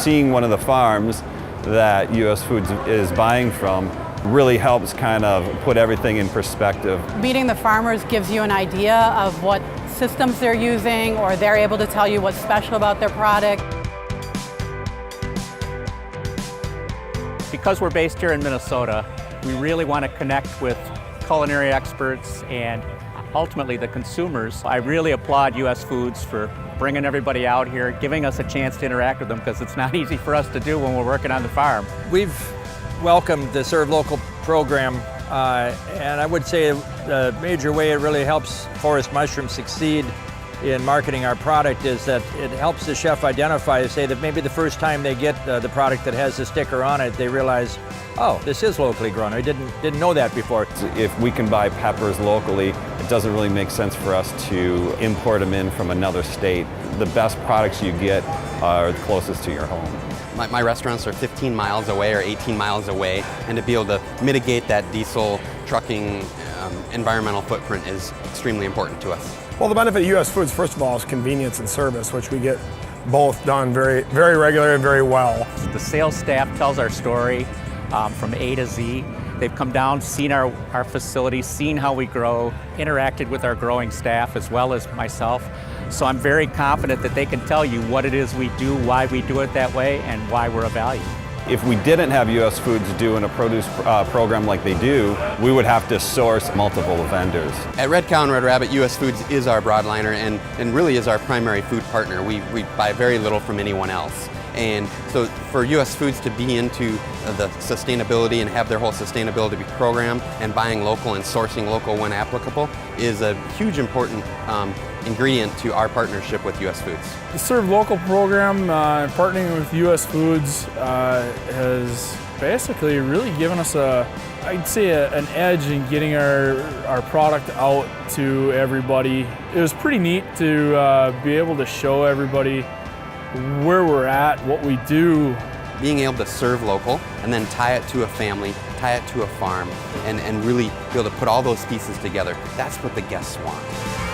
seeing one of the farms that US Foods is buying from really helps kind of put everything in perspective. Meeting the farmers gives you an idea of what systems they're using, or they're able to tell you what's special about their product. Because we're based here in Minnesota, we really want to connect with culinary experts and ultimately the consumers. I really applaud US Foods for bringing everybody out here, giving us a chance to interact with them, because it's not easy for us to do when we're working on the farm. We've welcomed the Serve Local program, and I would say the major way it really helps Forest Mushroom succeed in marketing our product is that it helps the chef identify, say that maybe the first time they get the product that has the sticker on it, they realize, oh, this is locally grown. I didn't know that before. If we can buy peppers locally, it doesn't really make sense for us to import them in from another state. The best products you get are closest to your home. My restaurants are 15 miles away or 18 miles away, and to be able to mitigate that diesel trucking environmental footprint is extremely important to us. Well, the benefit of US Foods, first of all, is convenience and service, which we get both done very, very regularly and very well. The sales staff tells our story from A to Z. They've come down, seen our facility, seen how we grow, interacted with our growing staff as well as myself. So I'm very confident that they can tell you what it is we do, why we do it that way, and why we're a value. If we didn't have US Foods doing a produce program like they do, we would have to source multiple vendors. At Red Cow and Red Rabbit, US Foods is our broadliner and really is our primary food partner. We buy very little from anyone else. And so for US Foods to be into the sustainability and have their whole sustainability program and buying local and sourcing local when applicable is a huge important ingredient to our partnership with US Foods. The Serve Local program, partnering with US Foods, has basically really given us I'd say an edge in getting our product out to everybody. It was pretty neat to be able to show everybody where we're at, what we do. Being able to serve local and then tie it to a family, tie it to a farm, and really be able to put all those pieces together, that's what the guests want.